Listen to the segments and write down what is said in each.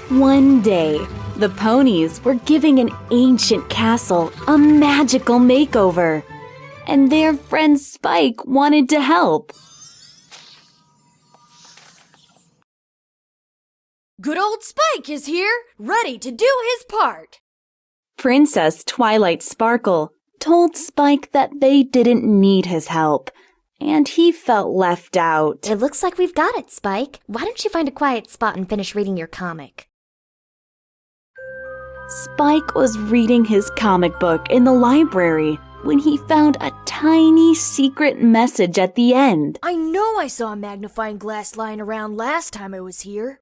One day, the ponies were giving an ancient castle a magical makeover, and their friend Spike wanted to help. Good old Spike is here, ready to do his part. Princess Twilight Sparkle told Spike that they didn't need his help, and he felt left out. It looks like we've got it, Spike. Why don't you find a quiet spot and finish reading your comic? Spike was reading his comic book in the library when he found a tiny secret message at the end. I know I saw a magnifying glass lying around last time I was here.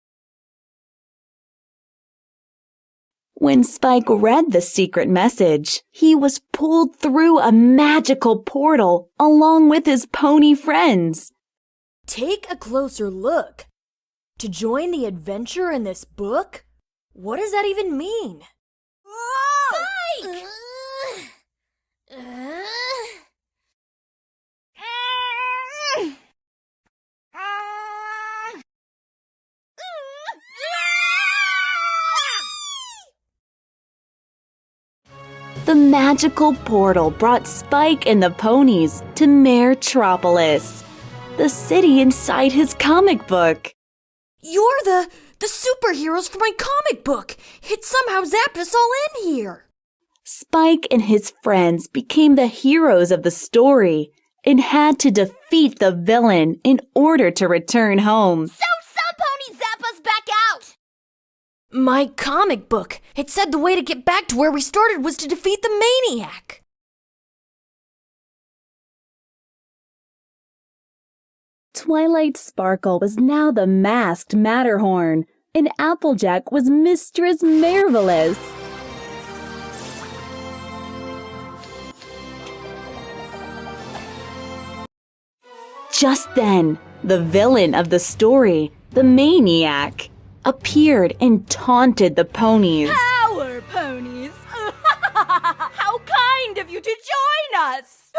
When Spike read the secret message, he was pulled through a magical portal along with his pony friends. Take a closer look. To join the adventure in this book? What does that even mean? Spike! The magical portal brought Spike and the ponies to Maretropolis, the city inside his comic book. You're the superheroes for my comic book. It somehow zapped us all in here. Spike and his friends became the heroes of the story and had to defeat the villain in order to return home. So some ponies zap us back out! My comic book. It said the way to get back to where we started was to defeat the maniac. Twilight Sparkle was now the masked Matterhorn, and Applejack was Mistress Marvelous. Just then, the villain of the story, the maniac, appeared and taunted the ponies. Power ponies! How kind of you to join us!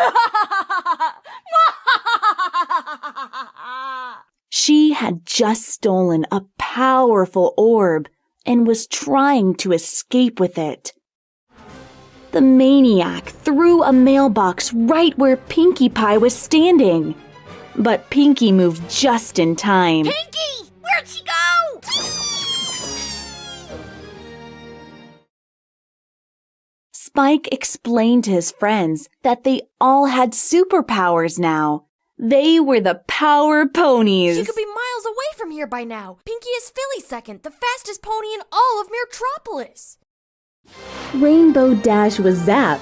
She had just stolen a powerful orb and was trying to escape with it. The maniac threw a mailbox right where Pinkie Pie was standing, but Pinkie moved just in time. Pinkie! Where'd she go? Spike explained to his friends that they all had superpowers now. They were the Power Ponies. She could be miles away from here by now. Pinkie is filly second, the fastest pony in all of Maretropolis. Rainbow Dash was Zap,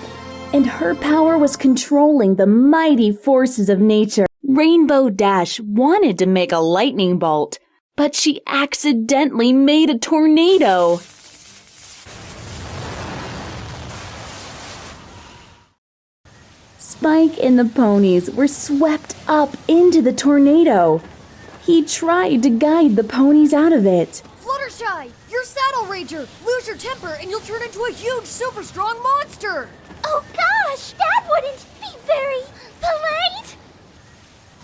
and her power was controlling the mighty forces of nature. Rainbow Dash wanted to make a lightning bolt, but she accidentally made a tornado. Spike and the ponies were swept up into the tornado. He tried to guide the ponies out of it. Fluttershy, you're Saddle Rager. Lose your temper and you'll turn into a huge, super strong monster. Oh gosh, that wouldn't be very polite.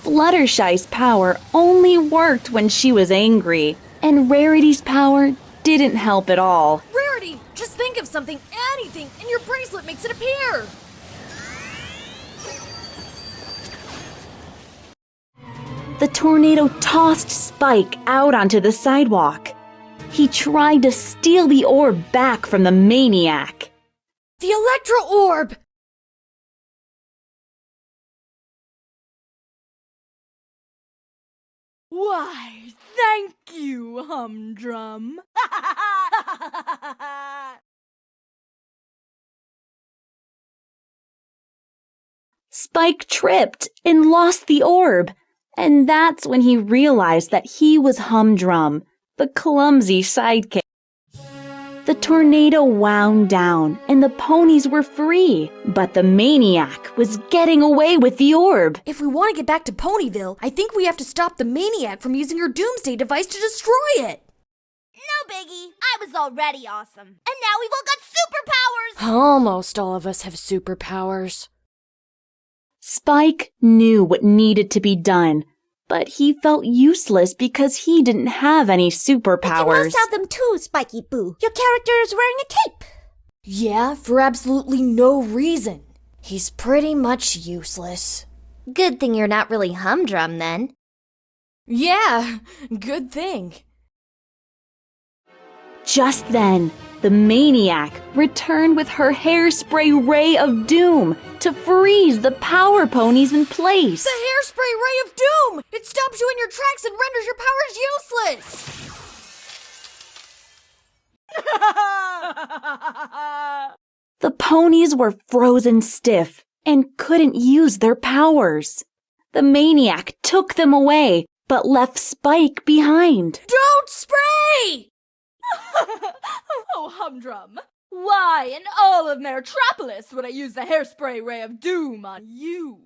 Fluttershy's power only worked when she was angry, and Rarity's power didn't help at all. Rarity, just think of something, anything, and your bracelet makes it appear. The tornado tossed Spike out onto the sidewalk. He tried to steal the orb back from the maniac. The Electro Orb! Why, thank you, Humdrum. Spike tripped and lost the orb, and that's when he realized that he was Humdrum, the clumsy sidekick. The tornado wound down and the ponies were free, but the maniac was getting away with the orb. If we want to get back to Ponyville, I think we have to stop the maniac from using her doomsday device to destroy it. No biggie, I was already awesome. And now we've all got superpowers! Almost all of us have superpowers. Spike knew what needed to be done, but he felt useless because he didn't have any You superpowers. must have them too, Spiky Boo. Your character is wearing a cape. Yeah, for absolutely no reason. He's pretty much useless. Good thing you're not really Humdrum, then. Yeah, good thing. Just then, the maniac returned with her hairspray ray of doom to freeze the power ponies in place. The hairspray ray of doom! It stops you in your tracks and renders your powers useless! The ponies were frozen stiff and couldn't use their powers. The maniac took them away, but left Spike behind. Don't spray! Oh, Humdrum. Why in all of Maretropolis would I use the hairspray ray of doom on you?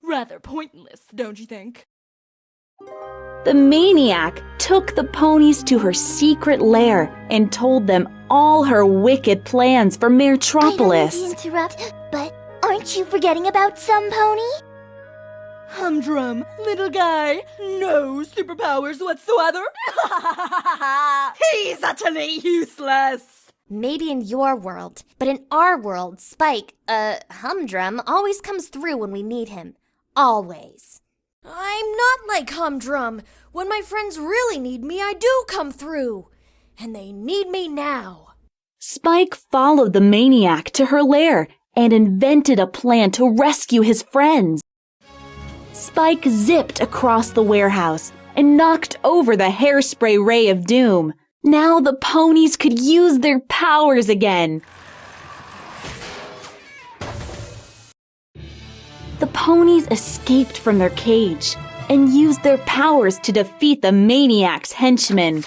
Rather pointless, don't you think? The maniac took the ponies to her secret lair and told them all her wicked plans for I don't mean Maretropolis. to interrupt, but aren't you forgetting about some pony? Humdrum, little guy, no superpowers whatsoever. He's utterly useless. Maybe in your world, but in our world, Spike, Humdrum, always comes through when we need him. Always. I'm not like Humdrum. When my friends really need me, I do come through. And they need me now. Spike followed the maniac to her lair and invented a plan to rescue his friends. Spike zipped across the warehouse and knocked over the hairspray ray of doom. Now the ponies could use their powers again. The ponies escaped from their cage and used their powers to defeat the maniac's henchmen.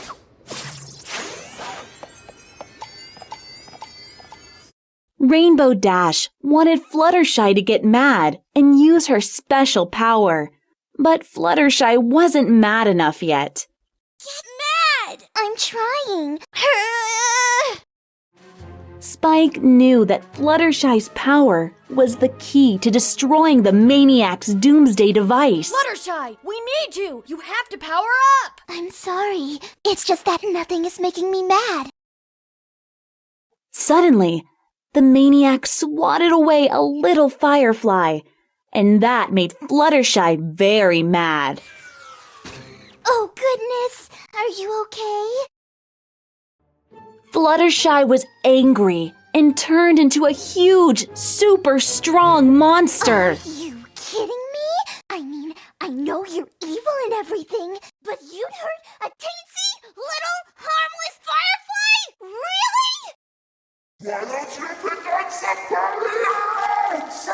Rainbow Dash wanted Fluttershy to get mad and use her special power, but Fluttershy wasn't mad enough yet. Get mad! I'm trying. Spike knew that Fluttershy's power was the key to destroying the maniac's doomsday device. Fluttershy, we need you! You have to power up! I'm sorry. It's just that nothing is making me mad. Suddenly, the maniac swatted away a little firefly, and that made Fluttershy very mad. Oh, goodness. Are you okay? Fluttershy was angry and turned into a huge, super strong monster. Are you kidding me? I mean, I know you're evil and everything, but you'd hurt a teensy little harmless firefly? Really? Why don't you pick on somebody else?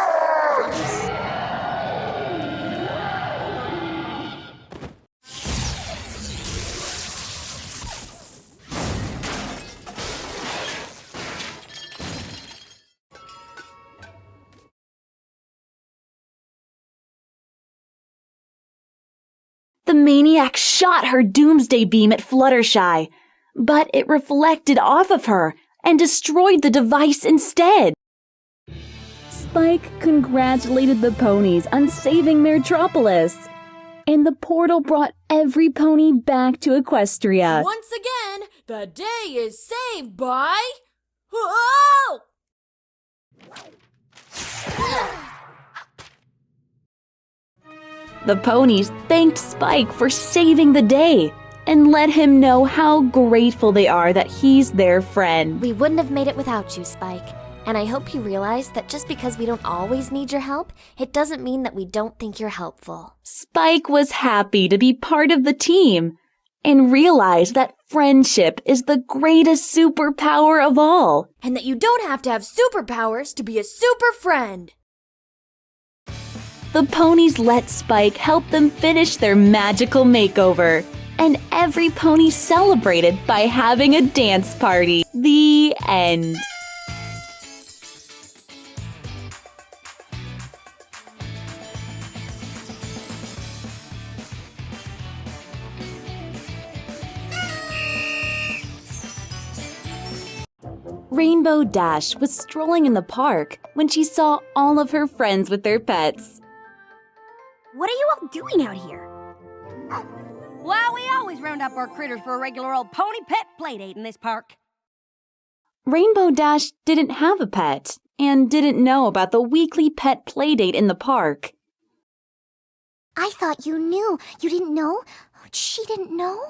The maniac shot her doomsday beam at Fluttershy, but it reflected off of her and destroyed the device instead. Spike congratulated the ponies on saving Maretropolis, and the portal brought every pony back to Equestria. Once again, the day is saved by... Whoa! The ponies thanked Spike for saving the day and let him know how grateful they are that he's their friend. We wouldn't have made it without you, Spike. And I hope you realize that just because we don't always need your help, it doesn't mean that we don't think you're helpful. Spike was happy to be part of the team and realized that friendship is the greatest superpower of all. And that you don't have to have superpowers to be a super friend. The ponies let Spike help them finish their magical makeover, and every pony celebrated by having a dance party. The end. Rainbow Dash was strolling in the park when she saw all of her friends with their pets. What are you all doing out here? Well, we always round up our critters for a regular old pony pet playdate in this park. Rainbow Dash didn't have a pet and didn't know about the weekly pet playdate in the park. I thought you knew. You didn't know? She didn't know?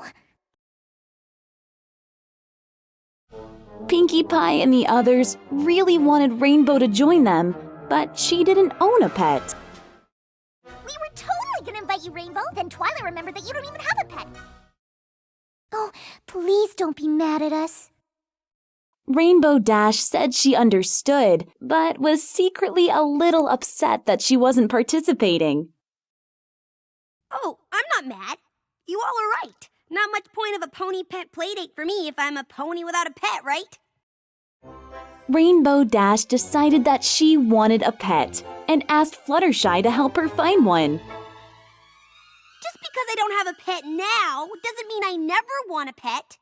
Pinkie Pie and the others really wanted Rainbow to join them, but she didn't own a pet. We were totally gonna invite you, Rainbow. Then Twilight remembered that you don't even have a pet. Oh, please don't be mad at us. Rainbow Dash said she understood, but was secretly a little upset that she wasn't participating. Oh, I'm not mad. You all are right. Not much point of a pony pet playdate for me if I'm a pony without a pet, right? Rainbow Dash decided that she wanted a pet and asked Fluttershy to help her find one. Just because I don't have a pet now doesn't mean I never want a pet.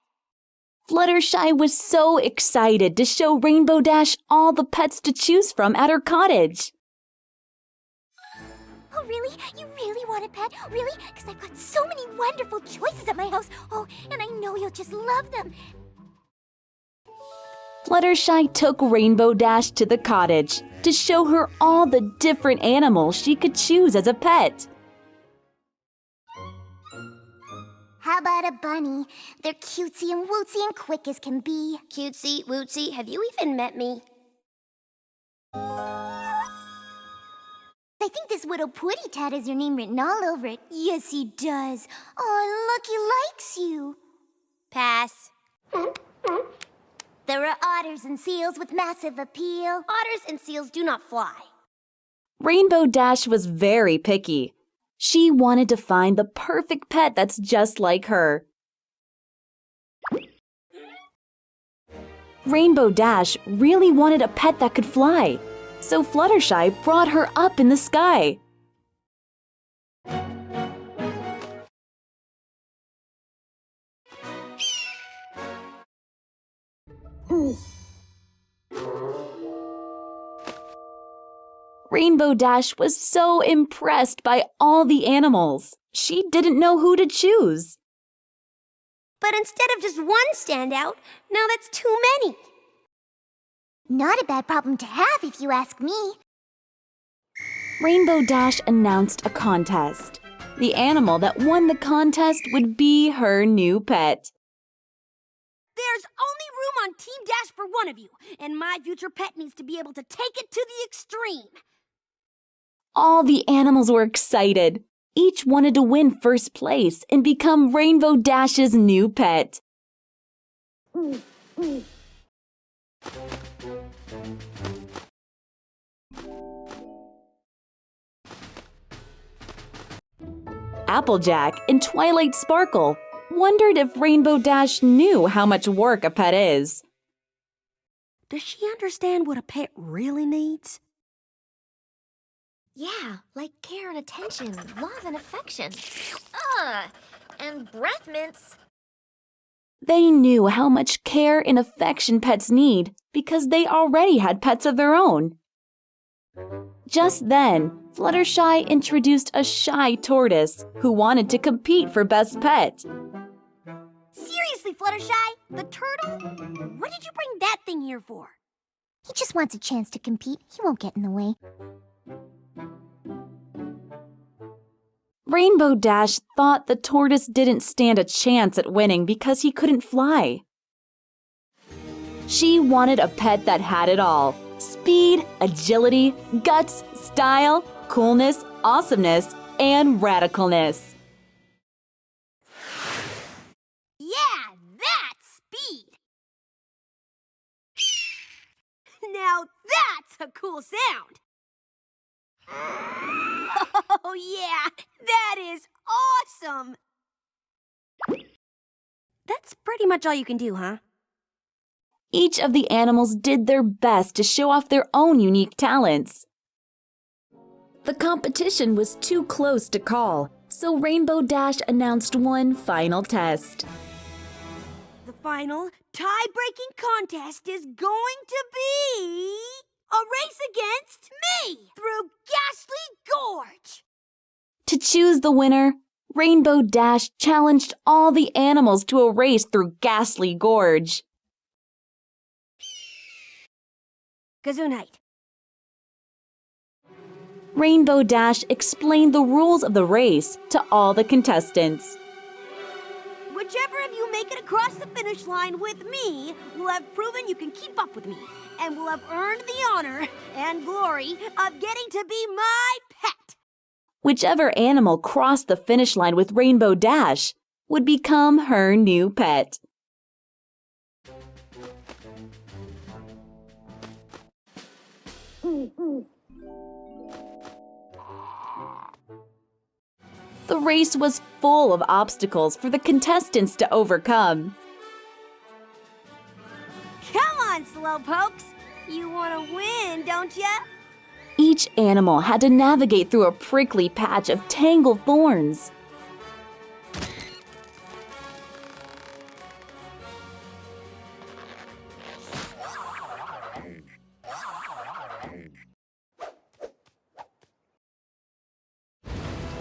Fluttershy was so excited to show Rainbow Dash all the pets to choose from at her cottage. Oh, really? You really want a pet? Really? Because I've got so many wonderful choices at my house. Oh, and I know you'll just love them. Fluttershy took Rainbow Dash to the cottage to show her all the different animals she could choose as a pet. How about a bunny? They're cutesy and wootsy and quick as can be. Cutesy, wootsy, have you even met me? I think this little putty tat has your name written all over it. Yes, he does. Oh, look, he likes you. Pass. There are otters and seals with massive appeal. Otters and seals do not fly. Rainbow Dash was very picky. She wanted to find the perfect pet that's just like her. Rainbow Dash really wanted a pet that could fly, so Fluttershy brought her up in the sky. Rainbow Dash was so impressed by all the animals. She didn't know who to choose. But instead of just one standout, now that's too many. Not a bad problem to have, if you ask me. Rainbow Dash announced a contest. The animal that won the contest would be her new pet. There's only room on Team Dash for one of you, and my future pet needs to be able to take it to the extreme. All the animals were excited. Each wanted to win first place and become Rainbow Dash's new pet. Applejack and Twilight Sparkle wondered if Rainbow Dash knew how much work a pet is. Does she understand what a pet really needs? Yeah, like care and attention, love and affection. And breath mints. They knew how much care and affection pets need because they already had pets of their own. Just then, Fluttershy introduced a shy tortoise who wanted to compete for best pet. Seriously, Fluttershy, the turtle? What did you bring that thing here for? He just wants a chance to compete. He won't get in the way. Rainbow Dash thought the tortoise didn't stand a chance at winning because he couldn't fly. She wanted a pet that had it all: speed, agility, guts, style, coolness, awesomeness, and radicalness. Yeah, that's speed! Now that's a cool sound! Oh yeah, that is awesome! That's pretty much all you can do, huh? Each of the animals did their best to show off their own unique talents. The competition was too close to call, so Rainbow Dash announced one final test. The final tie-breaking contest is going to be a race against me through Ghastly Gorge. To choose the winner, Rainbow Dash challenged all the animals to a race through Ghastly Gorge. Gesundheit. Rainbow Dash explained the rules of the race to all the contestants. Whichever of you make it across the finish line with me will have proven you can keep up with me and will have earned the honor and glory of getting to be my pet. Whichever animal crossed the finish line with Rainbow Dash would become her new pet. The race was full of obstacles for the contestants to overcome. Come on, slowpokes. You want to win, don't ya? Each animal had to navigate through a prickly patch of tangled thorns.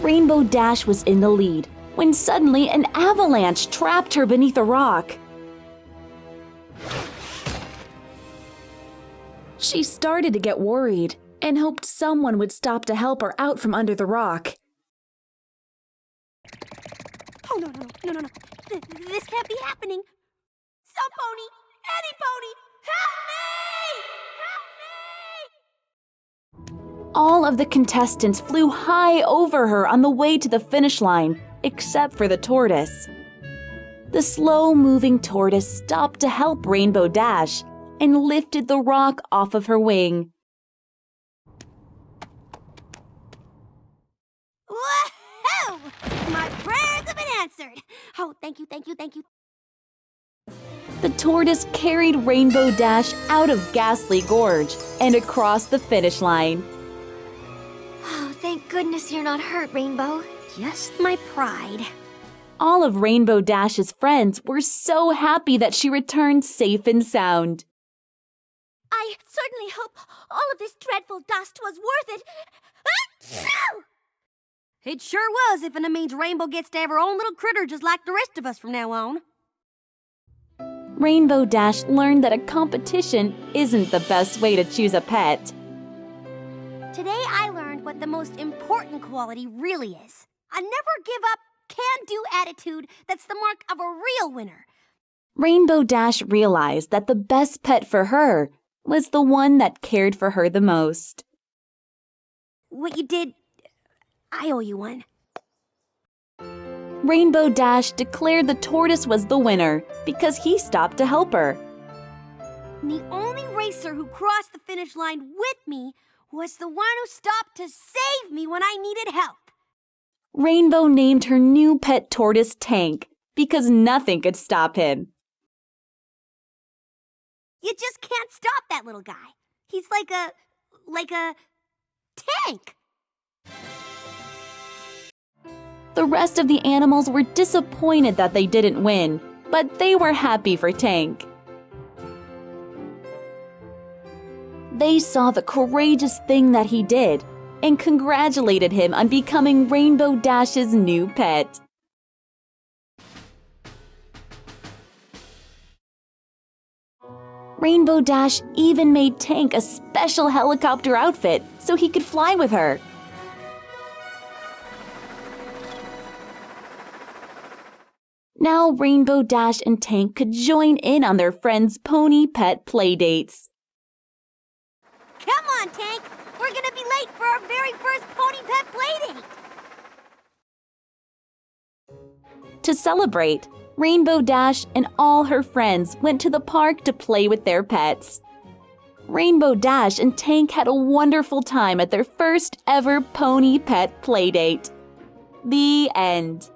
Rainbow Dash was in the lead when suddenly an avalanche trapped her beneath a rock. She started to get worried and hoped someone would stop to help her out from under the rock. Oh, no. This can't be happening. Some pony, any pony, help me! Help me! All of the contestants flew high over her on the way to the finish line, except for the tortoise. The slow-moving tortoise stopped to help Rainbow Dash and lifted the rock off of her wing. Woohoo! My prayers have been answered. Oh, thank you. The tortoise carried Rainbow Dash out of Ghastly Gorge and across the finish line. Oh, thank goodness you're not hurt, Rainbow. Just my pride. All of Rainbow Dash's friends were so happy that she returned safe and sound. I certainly hope all of this dreadful dust was worth it. Achoo! It sure was if it means Rainbow gets to have her own little critter just like the rest of us from now on. Rainbow Dash learned that a competition isn't the best way to choose a pet. Today I learned what the most important quality really is. A never give up, can-do attitude that's the mark of a real winner. Rainbow Dash realized that the best pet for her was the one that cared for her the most. What you did, I owe you one. Rainbow Dash declared the tortoise was the winner because he stopped to help her. The only racer who crossed the finish line with me was the one who stopped to save me when I needed help. Rainbow named her new pet tortoise Tank because nothing could stop him. You just can't stop that little guy. He's like a tank. The rest of the animals were disappointed that they didn't win, but they were happy for Tank. They saw the courageous thing that he did and congratulated him on becoming Rainbow Dash's new pet. Rainbow Dash even made Tank a special helicopter outfit so he could fly with her. Now Rainbow Dash and Tank could join in on their friends' pony pet playdates. Come on, Tank! We're gonna be late for our very first pony pet playdate! To celebrate, Rainbow Dash and all her friends went to the park to play with their pets. Rainbow Dash and Tank had a wonderful time at their first ever pony pet playdate. The end.